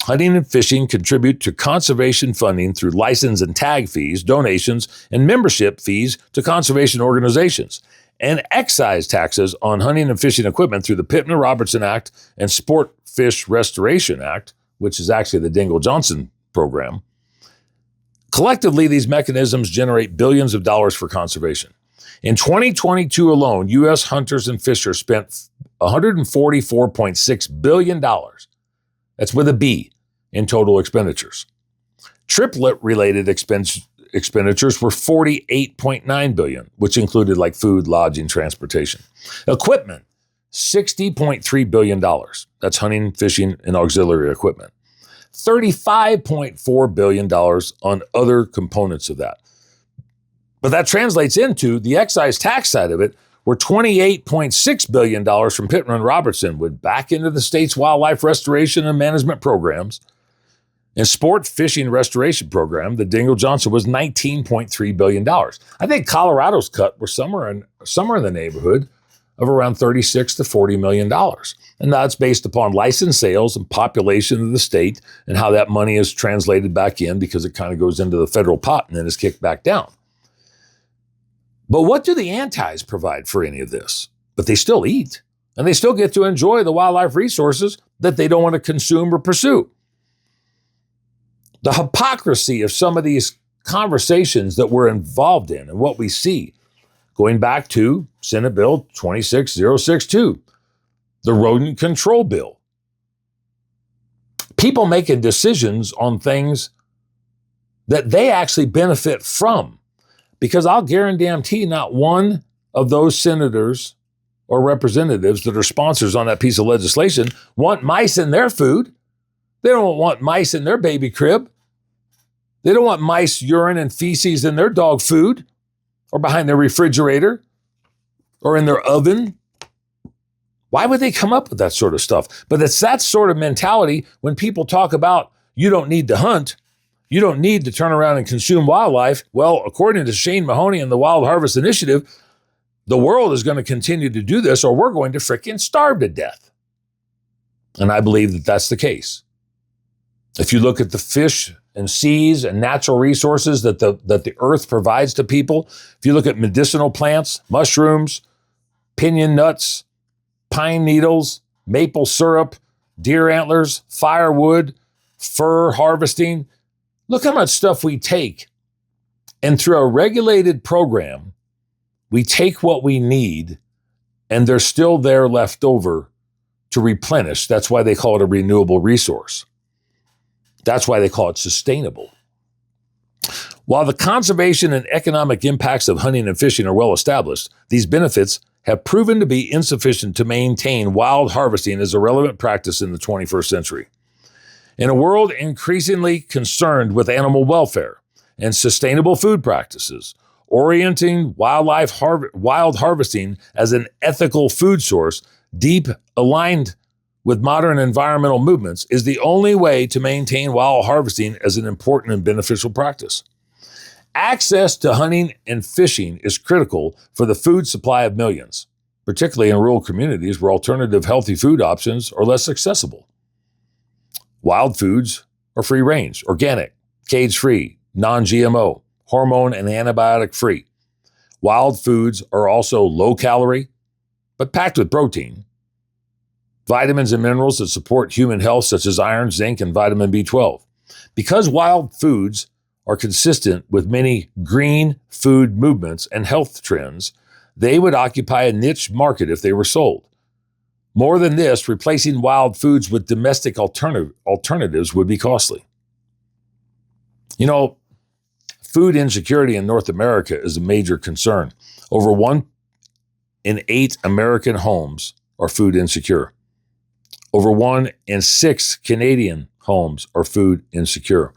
Speaker 1: Hunting and fishing contribute to conservation funding through license and tag fees, donations, and membership fees to conservation organizations, and excise taxes on hunting and fishing equipment through the Pittman-Robertson Act and Sport Fish Restoration Act, which is actually the Dingell-Johnson program. Collectively, these mechanisms generate billions of dollars for conservation. In 2022 alone, U.S. hunters and fishers spent $144.6 billion. That's with a B in total expenditures. Triplet-related expenditures were $48.9 billion, which included like food, lodging, transportation. Equipment, $60.3 billion. That's hunting, fishing, and auxiliary equipment. $35.4 billion on other components of that. But that translates into the excise tax side of it, where $28.6 billion from Pittman-Robertson went back into the state's wildlife restoration and management programs. And sport fishing restoration program, the Dingell-Johnson, was $19.3 billion. I think Colorado's cut were somewhere in the neighborhood of around $36 to $40 million. And that's based upon license sales and population of the state and how that money is translated back in, because it kind of goes into the federal pot and then is kicked back down. But what do the antis provide for any of this? But they still eat, and they still get to enjoy the wildlife resources that they don't want to consume or pursue. The hypocrisy of some of these conversations that we're involved in and what we see, going back to Senate Bill 26062, the rodent control bill. People making decisions on things that they actually benefit from. Because I'll guarantee not one of those senators or representatives that are sponsors on that piece of legislation want mice in their food. They don't want mice in their baby crib. They don't want mice urine and feces in their dog food or behind their refrigerator or in their oven. Why would they come up with that sort of stuff? But it's that sort of mentality when people talk about you don't need to hunt. You don't need to turn around and consume wildlife. Well, according to Shane Mahoney and the Wild Harvest Initiative, the world is going to continue to do this or we're going to frickin' starve to death. And I believe that that's the case. If you look at the fish and seas and natural resources that the earth provides to people, if you look at medicinal plants, mushrooms, pinyon nuts, pine needles, maple syrup, deer antlers, firewood, fur harvesting, look how much stuff we take. And through a regulated program, we take what we need and there's still there left over to replenish. That's why they call it a renewable resource. That's why they call it sustainable. While the conservation and economic impacts of hunting and fishing are well established, these benefits have proven to be insufficient to maintain wild harvesting as a relevant practice in the 21st century. In a world increasingly concerned with animal welfare and sustainable food practices, orienting wild harvesting as an ethical food source, deep aligned with modern environmental movements, is the only way to maintain wild harvesting as an important and beneficial practice. Access to hunting and fishing is critical for the food supply of millions, particularly in rural communities where alternative healthy food options are less accessible. Wild foods are free range, organic, cage-free, non-GMO, hormone and antibiotic-free. Wild foods are also low-calorie, but packed with protein, vitamins and minerals that support human health, such as iron, zinc, and vitamin B12. Because wild foods are consistent with many green food movements and health trends, they would occupy a niche market if they were sold. More than this, replacing wild foods with domestic alternatives would be costly. You know, food insecurity in North America is a major concern. Over 1 in 8 American homes are food insecure. Over 1 in 6 Canadian homes are food insecure.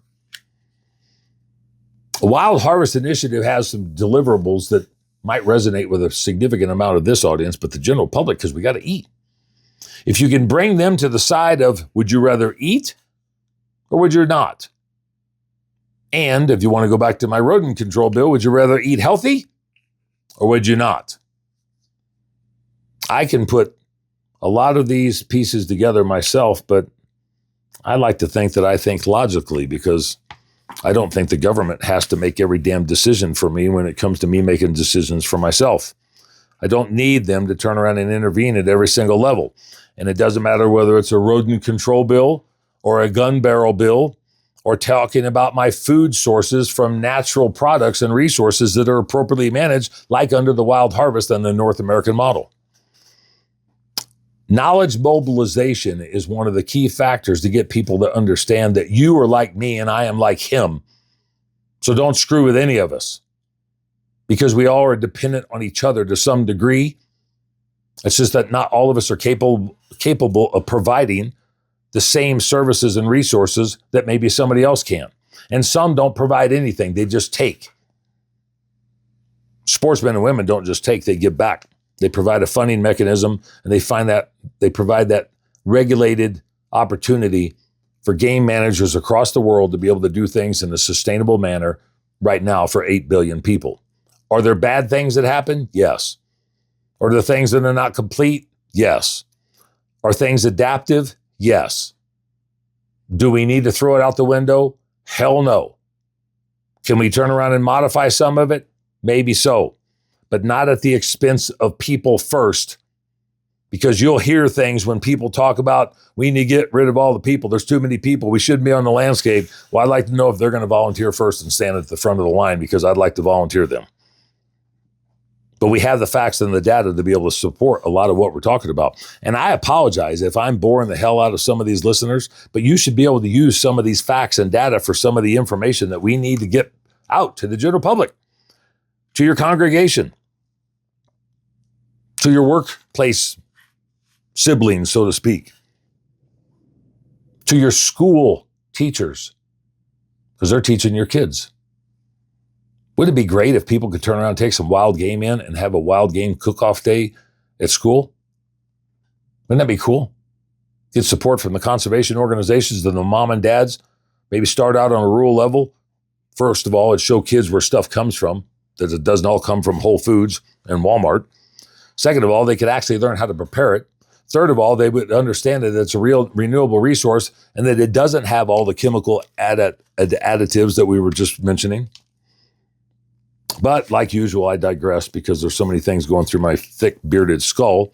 Speaker 1: A Wild Harvest Initiative has some deliverables that might resonate with a significant amount of this audience, but the general public, because we got to eat. If you can bring them to the side of, would you rather eat or would you not? And if you want to go back to my rodent control bill, would you rather eat healthy or would you not? I can put a lot of these pieces together myself, but I like to think that I think logically, because I don't think the government has to make every damn decision for me when it comes to me making decisions for myself. I don't need them to turn around and intervene at every single level. And it doesn't matter whether it's a rodent control bill or a gun barrel bill or talking about my food sources from natural products and resources that are appropriately managed, like under the Wild Harvest and the North American model. Knowledge mobilization is one of the key factors to get people to understand that you are like me and I am like him. So don't screw with any of us, because we all are dependent on each other to some degree. It's just that not all of us are capable of providing the same services and resources that maybe somebody else can. And some don't provide anything, they just take. Sportsmen and women don't just take, they give back. They provide a funding mechanism, and they provide that regulated opportunity for game managers across the world to be able to do things in a sustainable manner right now for 8 billion people. Are there bad things that happen? Yes. Are there things that are not complete? Yes. Are things adaptive? Yes. Do we need to throw it out the window? Hell no. Can we turn around and modify some of it? Maybe so, but not at the expense of people first, because you'll hear things when people talk about, we need to get rid of all the people. There's too many people. We shouldn't be on the landscape. Well, I'd like to know if they're going to volunteer first and stand at the front of the line, because I'd like to volunteer them. But we have the facts and the data to be able to support a lot of what we're talking about. And I apologize if I'm boring the hell out of some of these listeners, but you should be able to use some of these facts and data for some of the information that we need to get out to the general public, to your congregation, to your workplace siblings, so to speak, to your school teachers, because they're teaching your kids. Wouldn't it be great if people could turn around and take some wild game in and have a wild game cook-off day at school? Wouldn't that be cool? Get support from the conservation organizations and the mom and dads. Maybe start out on a rural level. First of all, it'd show kids where stuff comes from, that it doesn't all come from Whole Foods and Walmart. Second of all, they could actually learn how to prepare it. Third of all, they would understand that it's a real renewable resource and that it doesn't have all the chemical additives that we were just mentioning. But like usual, I digress, because there's so many things going through my thick bearded skull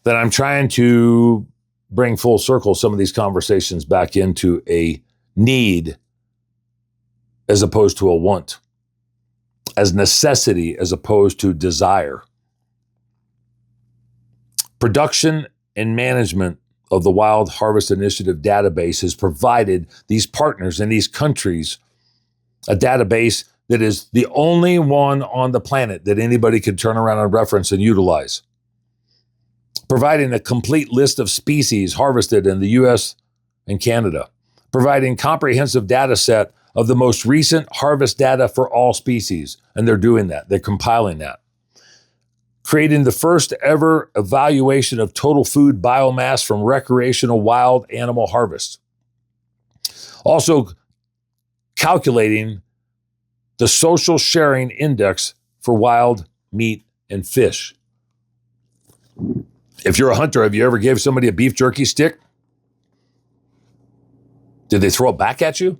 Speaker 1: that I'm trying to bring full circle some of these conversations back into a need as opposed to a want, as necessity as opposed to desire. Production and management of the Wild Harvest Initiative database has provided these partners in these countries a database that is the only one on the planet that anybody can turn around and reference and utilize, providing a complete list of species harvested in the U.S. and Canada, providing comprehensive data set of the most recent harvest data for all species, and they're doing that. They're compiling that. Creating the first ever evaluation of total food biomass from recreational wild animal harvest. Also calculating the social sharing index for wild meat and fish. If you're a hunter, have you ever gave somebody a beef jerky stick? Did they throw it back at you?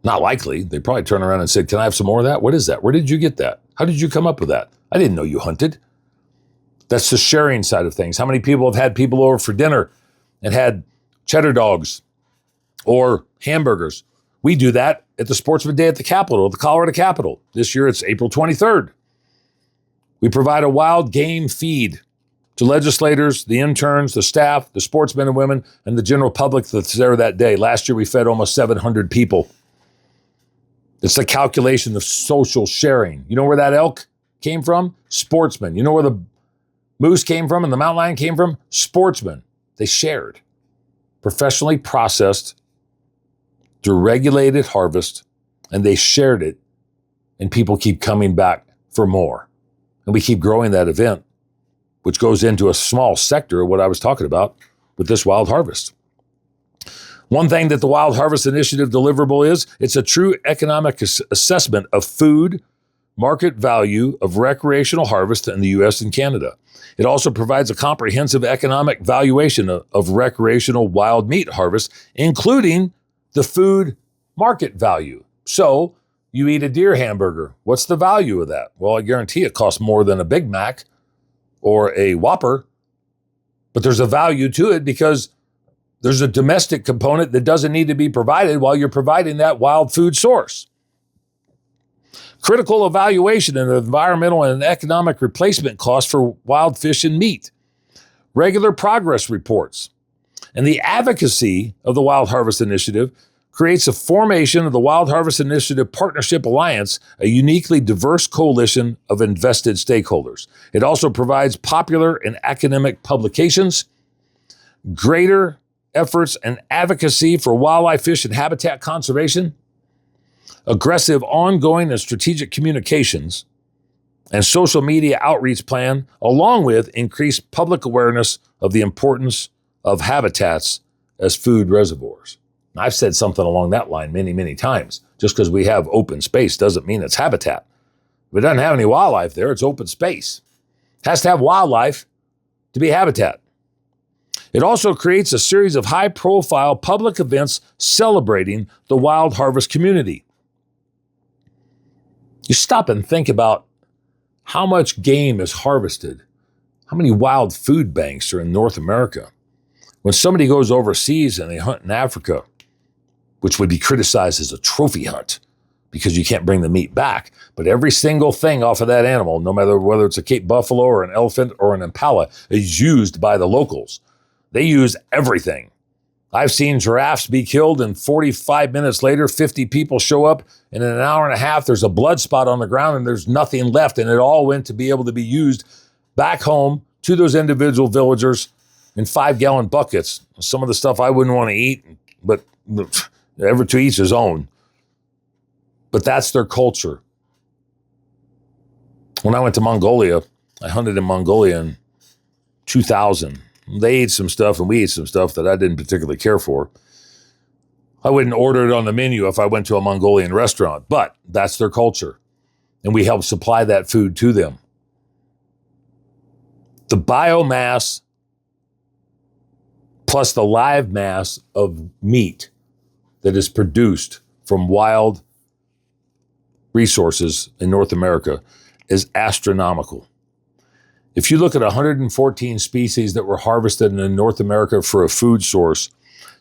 Speaker 1: Not likely. They probably turn around and said, can I have some more of that? What is that? Where did you get that? How did you come up with that? I didn't know you hunted. That's the sharing side of things. How many people have had people over for dinner and had cheddar dogs or hamburgers? We do that at the Sportsman Day at the Capitol, the Colorado Capitol. This year it's April 23rd. We provide a wild game feed to legislators, the interns, the staff, the sportsmen and women, and the general public that's there that day. Last year, we fed almost 700 people. It's the calculation of social sharing. You know where that elk came from? Sportsmen. You know where the moose came from and the mountain lion came from? Sportsmen. They shared. Professionally processed through regulated harvest, and they shared it, and people keep coming back for more. And we keep growing that event, which goes into a small sector of what I was talking about with this wild harvest. One thing that the Wild Harvest Initiative deliverable is, it's a true economic assessment of food, market value of recreational harvest in the U.S. and Canada. It also provides a comprehensive economic valuation of recreational wild meat harvest, including the food market value. So you eat a deer hamburger. What's the value of that? Well, I guarantee it costs more than a Big Mac or a Whopper, but there's a value to it because there's a domestic component that doesn't need to be provided while you're providing that wild food source. Critical evaluation of environmental and economic replacement costs for wild fish and meat. Regular progress reports. And the advocacy of the Wild Harvest Initiative creates a formation of the Wild Harvest Initiative Partnership Alliance, a uniquely diverse coalition of invested stakeholders. It also provides popular and academic publications, greater efforts and advocacy for wildlife, fish, and habitat conservation, aggressive ongoing and strategic communications, and social media outreach plan, along with increased public awareness of the importance of habitats as food reservoirs. And I've said something along that line many, many times. Just because we have open space doesn't mean it's habitat. If it doesn't have any wildlife there, it's open space. It has to have wildlife to be habitat. It also creates a series of high-profile public events celebrating the wild harvest community. You stop and think about how much game is harvested, how many wild food banks are in North America. When somebody goes overseas and they hunt in Africa, which would be criticized as a trophy hunt because you can't bring the meat back, but every single thing off of that animal, no matter whether it's a Cape buffalo or an elephant or an impala, is used by the locals. They use everything. I've seen giraffes be killed and 45 minutes later, 50 people show up, and in an hour and a half, there's a blood spot on the ground and there's nothing left, and it all went to be able to be used back home to those individual villagers in 5-gallon buckets. Some of the stuff I wouldn't want to eat, but ever to each his own. But that's their culture. When I went to Mongolia, I hunted in Mongolia in 2000. They ate some stuff and we ate some stuff that I didn't particularly care for. I wouldn't order it on the menu if I went to a Mongolian restaurant, but that's their culture. And we help supply that food to them. The biomass plus the live mass of meat that is produced from wild resources in North America is astronomical. If you look at 114 species that were harvested in North America for a food source,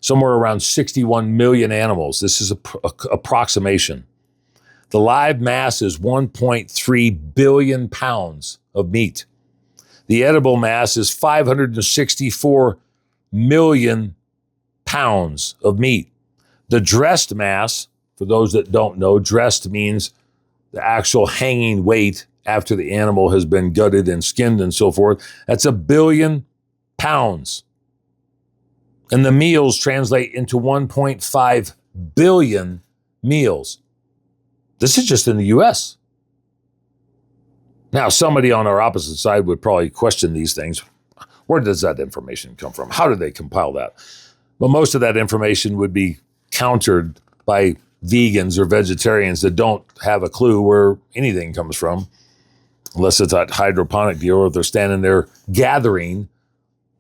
Speaker 1: somewhere around 61 million animals, this is an approximation. The live mass is 1.3 billion pounds of meat. The edible mass is 564 million pounds of meat. The dressed mass, for those that don't know, dressed means the actual hanging weight after the animal has been gutted and skinned and so forth. That's 1 billion pounds. And the meals translate into 1.5 billion meals. This is just in the U.S. Now, somebody on our opposite side would probably question these things. Where does that information come from? How did they compile that? Well, most of that information would be countered by vegans or vegetarians that don't have a clue where anything comes from, unless it's that hydroponic deal or they're standing there gathering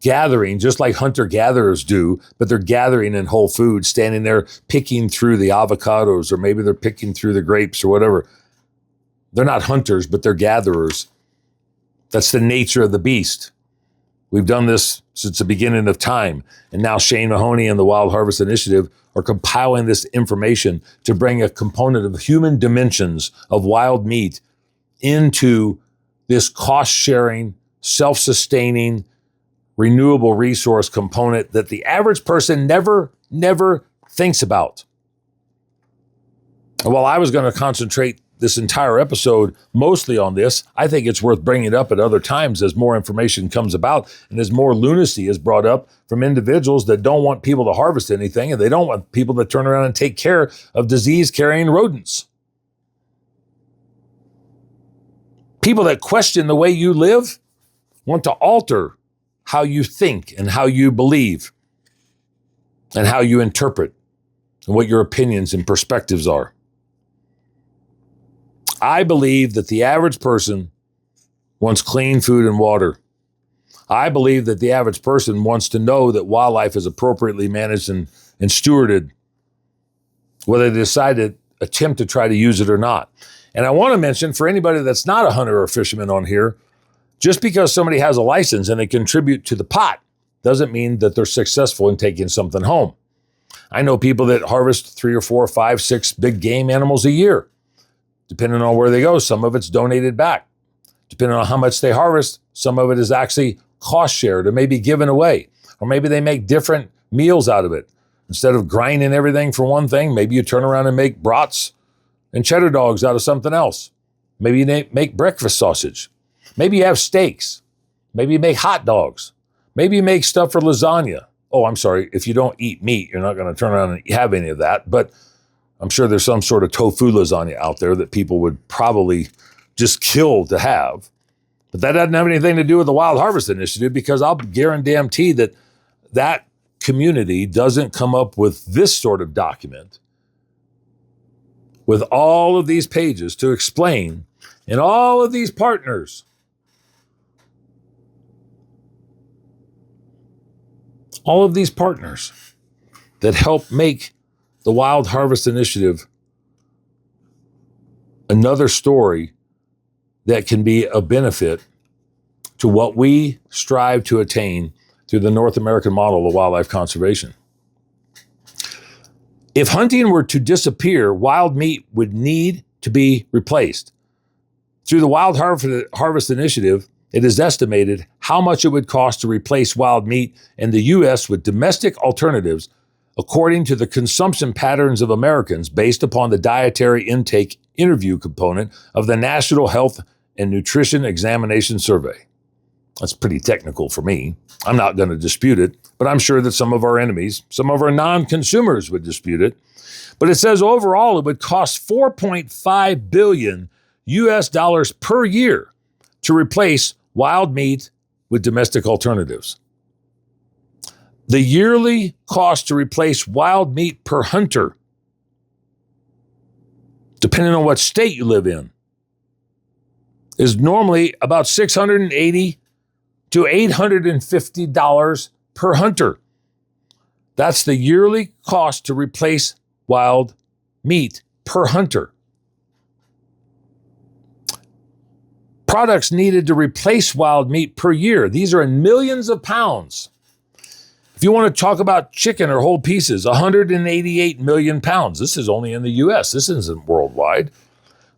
Speaker 1: just like hunter-gatherers do, but they're gathering in Whole Foods, standing there picking through the avocados, or maybe they're picking through the grapes or whatever. They're not hunters, but they're gatherers. That's the nature of the beast. We've done this since the beginning of time. And now Shane Mahoney and the Wild Harvest Initiative are compiling this information to bring a component of human dimensions of wild meat into this cost-sharing, self-sustaining, renewable resource component that the average person never thinks about. While I was going to concentrate this entire episode mostly on this, I think it's worth bringing it up at other times as more information comes about and as more lunacy is brought up from individuals that don't want people to harvest anything and they don't want people to turn around and take care of disease-carrying rodents. People that question the way you live want to alter how you think and how you believe and how you interpret and what your opinions and perspectives are. I believe that the average person wants clean food and water. I believe that the average person wants to know that wildlife is appropriately managed and stewarded, whether they decide to attempt to try to use it or not. And I want to mention, for anybody that's not a hunter or fisherman on here, just because somebody has a license and they contribute to the pot doesn't mean that they're successful in taking something home. I know people that harvest 3 or 4 or 5, 6 big game animals a year. Depending on where they go, some of it's donated back. Depending on how much they harvest, some of it is actually cost shared or maybe given away. Or maybe they make different meals out of it. Instead of grinding everything for one thing, maybe you turn around and make brats and cheddar dogs out of something else. Maybe you make breakfast sausage. Maybe you have steaks. Maybe you make hot dogs. Maybe you make stuff for lasagna. Oh, I'm sorry. If you don't eat meat, you're not going to turn around and have any of that. But I'm sure there's some sort of tofu lasagna out there that people would probably just kill to have. But that doesn't have anything to do with the Wild Harvest Initiative, because I'll guarantee that that community doesn't come up with this sort of document with all of these pages to explain, and all of these partners. All of these partners that help make the Wild Harvest Initiative another story that can be a benefit to what we strive to attain through the North American model of wildlife conservation. If hunting were to disappear, wild meat would need to be replaced. Through the Wild Harvest Initiative, it is estimated how much it would cost to replace wild meat in the U.S. with domestic alternatives according to the consumption patterns of Americans based upon the dietary intake interview component of the National Health and Nutrition Examination Survey. That's pretty technical for me. I'm not going to dispute it, but I'm sure that some of our enemies, some of our non-consumers would dispute it. But it says overall it would cost $4.5 billion US dollars per year to replace wild meat with domestic alternatives. The yearly cost to replace wild meat per hunter, depending on what state you live in, is normally about $680 to $850 per hunter. That's the yearly cost to replace wild meat per hunter. Products needed to replace wild meat per year. These are in millions of pounds. If you want to talk about chicken or whole pieces, 188 million pounds. This is only in the U.S. This isn't worldwide.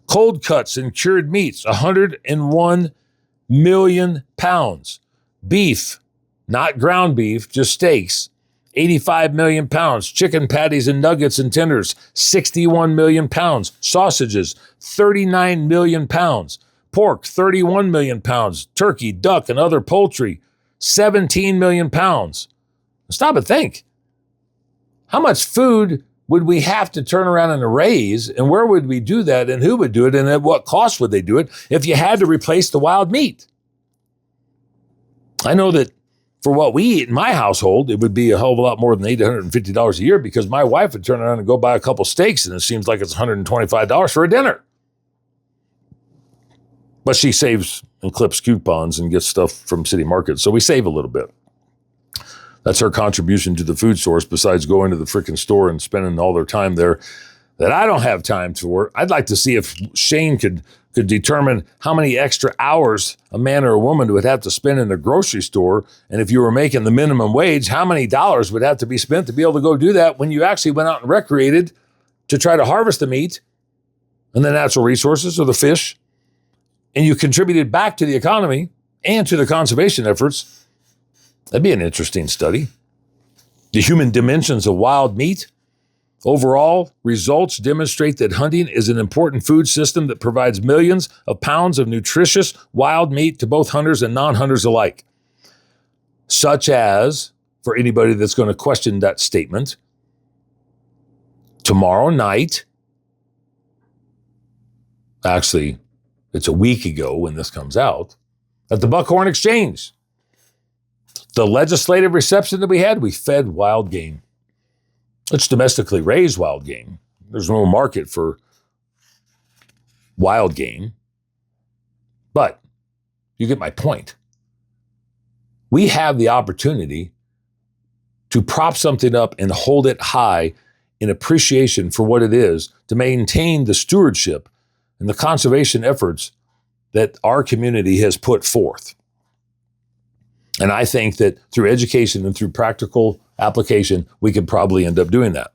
Speaker 1: Cold cuts and cured meats, 101 million pounds. Beef, not ground beef, just steaks, 85 million pounds. Chicken patties and nuggets and tenders, 61 million pounds. Sausages, 39 million pounds. Pork, 31 million pounds. Turkey, duck, and other poultry, 17 million pounds. Stop and think. How much food would we have to turn around and raise, and where would we do that, and who would do it, and at what cost would they do it if you had to replace the wild meat? I know that for what we eat in my household, it would be a hell of a lot more than $850 a year, because my wife would turn around and go buy a couple steaks, and it seems like it's $125 for a dinner. But she saves and clips coupons and gets stuff from City Market, so we save a little bit. That's her contribution to the food source, besides going to the freaking store and spending all their time there that I don't have time for. I'd like to see if Shane could determine how many extra hours a man or a woman would have to spend in the grocery store. And if you were making the minimum wage, how many dollars would have to be spent to be able to go do that when you actually went out and recreated to try to harvest the meat and the natural resources or the fish and you contributed back to the economy and to the conservation efforts, that'd be an interesting study. The human dimensions of wild meat. Overall, results demonstrate that hunting is an important food system that provides millions of pounds of nutritious wild meat to both hunters and non-hunters alike. Such as, for anybody that's going to question that statement, tomorrow night, actually, it's a week ago when this comes out, at the Buckhorn Exchange, the legislative reception that we had, we fed wild game. It's domestically raised wild game. There's no market for wild game. But you get my point. We have the opportunity to prop something up and hold it high in appreciation for what it is, to maintain the stewardship and the conservation efforts that our community has put forth. And I think that through education and through practical application, we could probably end up doing that.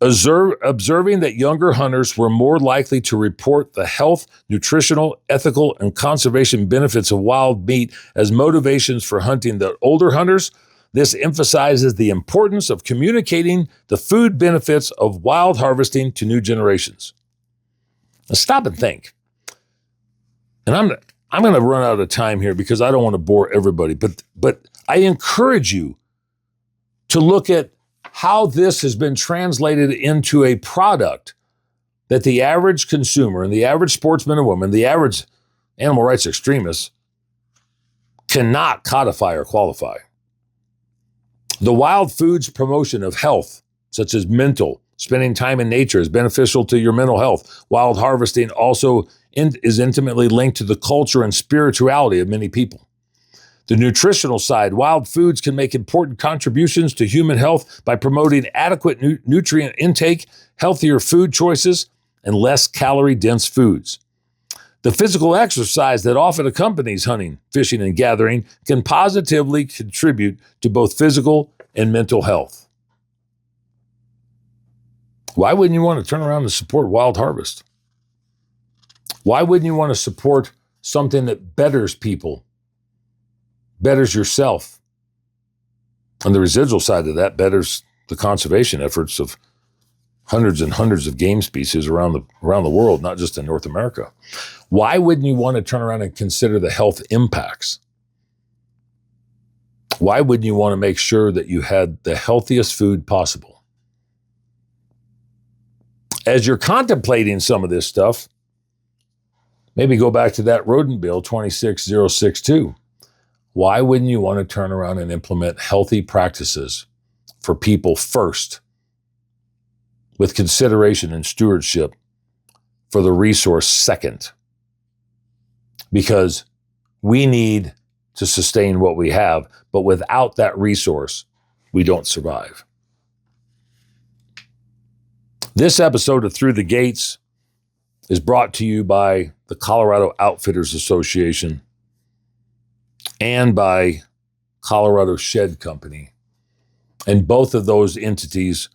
Speaker 1: Observing that younger hunters were more likely to report the health, nutritional, ethical, and conservation benefits of wild meat as motivations for hunting than older hunters, this emphasizes the importance of communicating the food benefits of wild harvesting to new generations. Now stop and think. And I'm going to run out of time here because I don't want to bore everybody, but I encourage you to look at how this has been translated into a product that the average consumer and the average sportsman and woman, the average animal rights extremist cannot codify or qualify. The wild foods promotion of health, such as mental, spending time in nature is beneficial to your mental health. Wild harvesting also is intimately linked to the culture and spirituality of many people. The nutritional side, wild foods can make important contributions to human health by promoting adequate nutrient intake, healthier food choices, and less calorie-dense foods. The physical exercise that often accompanies hunting, fishing, and gathering can positively contribute to both physical and mental health. Why wouldn't you want to turn around and support wild harvest? Why wouldn't you want to support something that betters people, betters yourself? On the residual side of that, betters the conservation efforts of hundreds and hundreds of game species around the world, not just in North America. Why wouldn't you want to turn around and consider the health impacts? Why wouldn't you want to make sure that you had the healthiest food possible? As you're contemplating some of this stuff, maybe go back to that rodent bill 26062. Why wouldn't you want to turn around and implement healthy practices for people first, with consideration and stewardship for the resource second? Because we need to sustain what we have, but without that resource, we don't survive. This episode of Through the Gates is brought to you by the Colorado Outfitters Association and by Colorado Shed Company. And both of those entities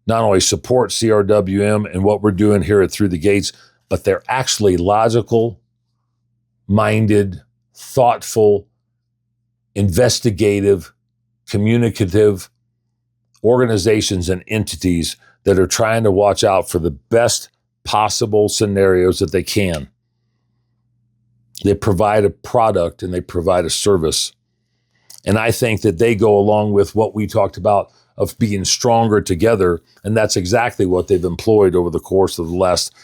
Speaker 1: not only support CRWM and what we're doing here at Through the Gates, but they're actually logical, minded, thoughtful, investigative, communicative organizations and entities that are trying to watch out for the best possible scenarios that they can. They provide a product and they provide a service. And I think that they go along with what we talked about of being stronger together. And that's exactly what they've employed over the course of the last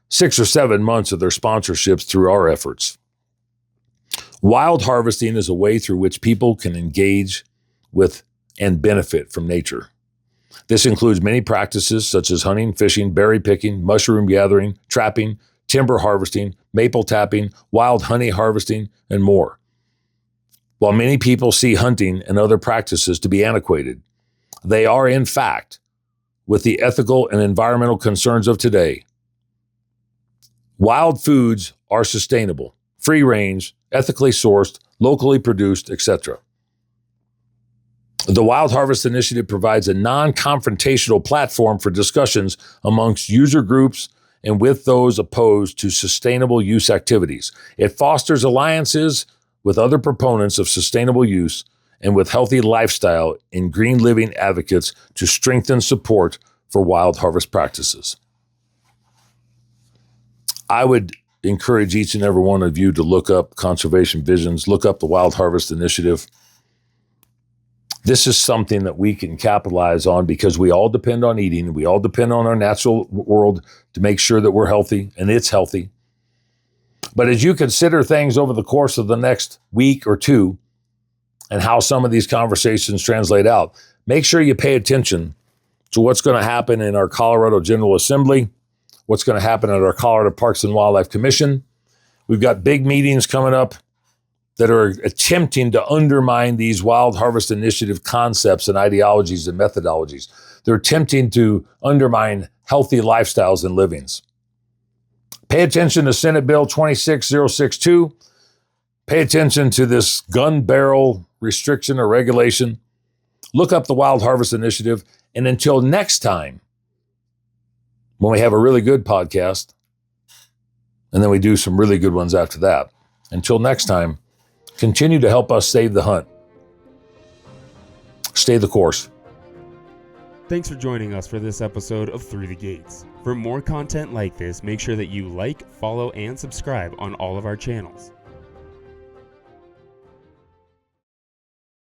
Speaker 1: 6 or 7 months of their sponsorships through our efforts. Wild harvesting is a way through which people can engage with and benefit from nature. This includes many practices such as hunting, fishing, berry picking, mushroom gathering, trapping, timber harvesting, maple tapping, wild honey harvesting, and more. While many people see hunting and other practices to be antiquated, they are, in fact, with the ethical and environmental concerns of today. Wild foods are sustainable, free range, ethically sourced, locally produced, etc. The Wild Harvest Initiative provides a non-confrontational platform for discussions amongst user groups and with those opposed to sustainable use activities. It fosters alliances with other proponents of sustainable use and with healthy lifestyle and green living advocates to strengthen support for wild harvest practices. I would encourage each and every one of you to look up Conservation Visions, look up the Wild Harvest Initiative. This is something that we can capitalize on because we all depend on eating. We all depend on our natural world to make sure that we're healthy and it's healthy. But as you consider things over the course of the next week or two and how some of these conversations translate out, make sure you pay attention to what's going to happen in our Colorado General Assembly, what's going to happen at our Colorado Parks and Wildlife Commission. We've got big meetings coming up that are attempting to undermine these Wild Harvest Initiative concepts and ideologies and methodologies. They're attempting to undermine healthy lifestyles and livings. Pay attention to Senate Bill 26062. Pay attention to this gun barrel restriction or regulation. Look up the Wild Harvest Initiative. And until next time, when we have a really good podcast, and then we do some really good ones after that. Until next time, continue to help us save the hunt. Stay the course.
Speaker 3: Thanks for joining us for this episode of Through the Gates. For more content like this, make sure that you like, follow, and subscribe on all of our channels.